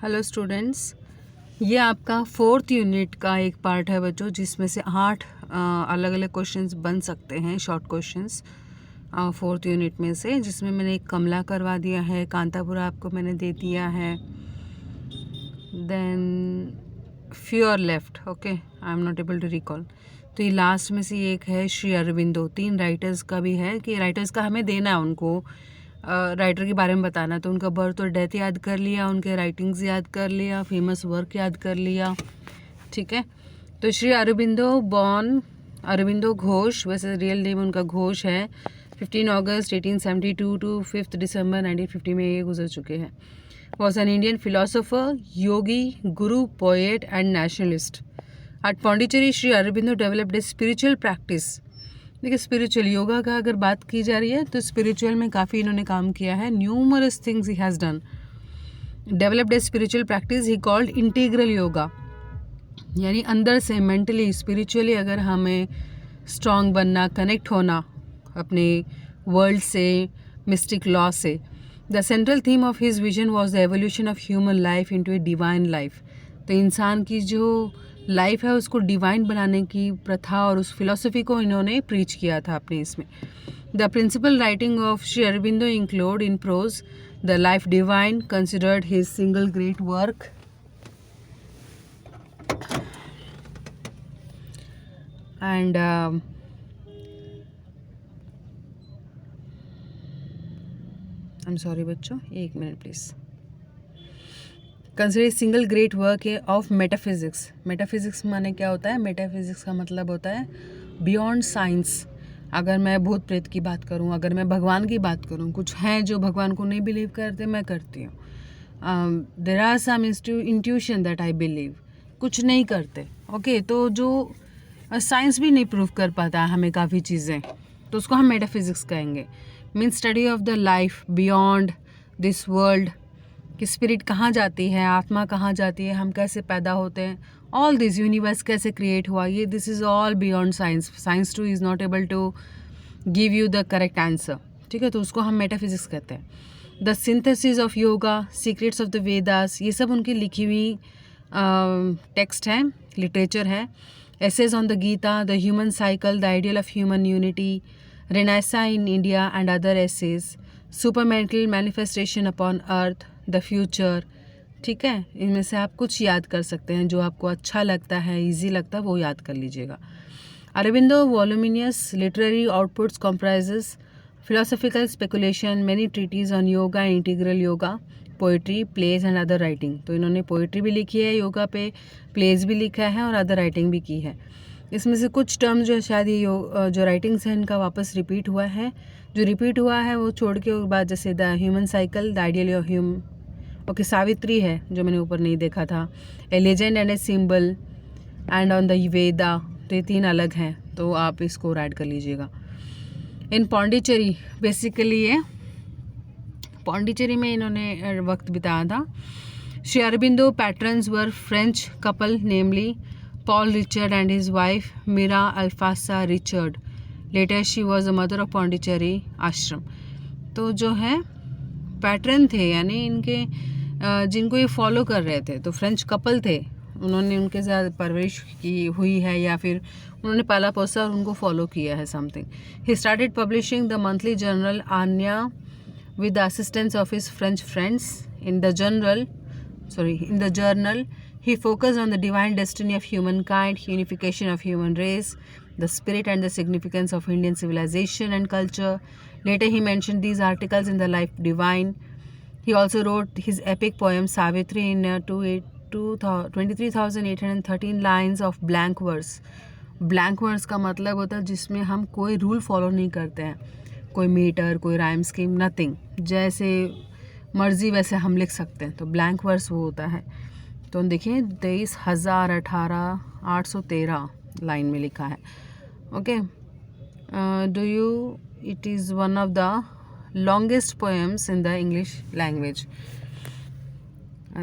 Hello students, ये आपका fourth unit का एक पार्ट है बच्चों, जिसमें से 8 अलग अलग क्वेश्चंस बन सकते हैं, शॉर्ट क्वेश्चंस फोर्थ यूनिट में से, जिसमें मैंने एक कमला करवा दिया है, कांतापुरा आपको मैंने दे दिया है, then few are left. Okay, I am not able to recall. तो ये लास्ट में से एक है श्री अरविंदो। 3 राइटर्स का भी है कि राइटर्स का हमें देना है उनको, राइटर के बारे में बताना। तो उनका बर्थ और डेथ याद कर लिया, उनके राइटिंग्स याद कर लिया, फेमस वर्क याद कर लिया, ठीक है। तो श्री अरविंदो बॉर्न अरविंदो घोष, वैसे रियल नेम उनका घोष है। 15 अगस्त 1872 टू 5 दिसंबर 1950 में ये गुजर चुके हैं। Was an Indian philosopher, yogi, guru, poet and nationalist. At Pondicherry Shri Aurobindo developed a spiritual practice. देखिए, स्पिरिचुअल योगा का अगर बात की जा रही है तो स्पिरिचुअल में काफ़ी इन्होंने काम किया है। Numerous things he has done. Developed a spiritual practice he called integral yoga, यानी अंदर से मेंटली स्पिरिचुअली अगर हमें स्ट्रांग बनना, कनेक्ट होना अपने वर्ल्ड से, मिस्टिक लॉ से। The central theme of his vision was the evolution of human life into a divine life. तो इंसान की जो लाइफ है उसको डिवाइन बनाने की प्रथा और उस फिलॉसफी को इन्होंने प्रीच किया था अपने इसमें। The principal writing of Shri Aurobindo include in prose the life divine, considered his single great work, and I am sorry बच्चों, एक minute please. Consider single great work of metaphysics. Metaphysics माने क्या होता है? मेटाफिजिक्स का मतलब होता है बियॉन्ड साइंस। अगर मैं भूत प्रेत की बात करूं, अगर मैं भगवान की बात करूं, कुछ हैं जो भगवान को नहीं बिलीव करते, मैं करती हूँ। There are some intuition that I believe, कुछ नहीं करते। ओके, तो जो साइंस भी नहीं प्रूव कर पाता हमें काफ़ी चीज़ें, तो उसको हम मेटाफिजिक्स कहेंगे। Means study of the life beyond this world, कि स्पिरिट कहाँ जाती है, आत्मा कहाँ जाती है, हम कैसे पैदा होते हैं, ऑल दिस यूनिवर्स कैसे क्रिएट हुआ, ये this is all beyond science. Science too is not able to give you the correct answer, ठीक है। तो उसको हम मेटाफिजिक्स कहते हैं। The synthesis of yoga, secrets of the Vedas, ये सब उनकी लिखी हुई टेक्स्ट है, लिटरेचर है। Essays on the Gita, the human cycle, the ideal of human unity, renaissance in India and other essays, supermental manifestation upon earth, the future, ठीक है। इनमें से आप कुछ याद कर सकते हैं, जो आपको अच्छा लगता है, इजी लगता है, वो याद कर लीजिएगा। Aurobindo voluminous literary outputs comprises philosophical speculation, many treatises on yoga and integral yoga, poetry, plays and other writing. तो इन्होंने पोइट्री भी लिखी है योगा पे, प्लेज भी लिखा है और अदर राइटिंग भी की है। इसमें से कुछ टर्म जो है शायद ये जो राइटिंग्स हैं इनका वापस रिपीट हुआ है। जो रिपीट हुआ है वो छोड़ के और बाद, जैसे the human cycle, the ideal of human, okay, Savitri है जो मैंने ऊपर नहीं देखा था, a legend and a symbol, and on the Veda. तो ये 3 अलग हैं, तो आप इसको ऐड कर लीजिएगा। इन पौंडीचेरी, बेसिकली ये पौंडीचेरी में इन्होंने वक्त बिताया था। Shri Aurobindo patrons were French couple, namely Paul Richard and his wife Mirra Alfassa Richard. Later she was the mother of Pondicherry ashram. तो जो है पैटर्न थे, यानी इनके जिनको ये फॉलो कर रहे थे, तो फ्रेंच कपल थे, उन्होंने उनके साथ परवरिश की हुई है या फिर उन्होंने पाला पोसा और उनको फॉलो किया है something. He started publishing the monthly journal Arya with the assistance of his French friends. In the journal, he focused on the divine destiny of humankind, unification of human race, the spirit and the significance of Indian civilization and culture. Later, he mentioned these articles in the Life Divine. He also wrote his epic poem Savitri in 23,813 lines of blank verse. Blank verse का मतलब होता है जिसमें हम कोई rule follow नहीं करते हैं, कोई मीटर, कोई राइम स्कीम, नथिंग, जैसे मर्जी वैसे हम लिख सकते हैं, तो ब्लैंक वर्स वो होता है। तो देखिए 23,018 लाइन में लिखा है। Okay, do you, it is one of the longest poems in the English language.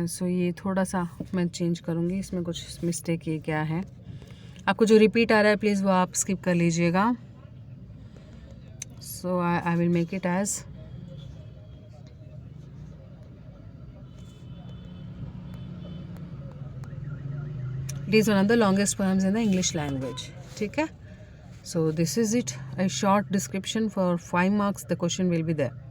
So ये थोड़ा सा मैं चेंज करूँगी, इसमें कुछ मिस्टेक ये क्या है, आपको जो रिपीट आ रहा है प्लीज़ वो आप स्किप कर लीजिएगा। So I will make it as it is one of the longest poems in the English language. ठीक है. So this is it, a short description for 5 marks. The question will be there.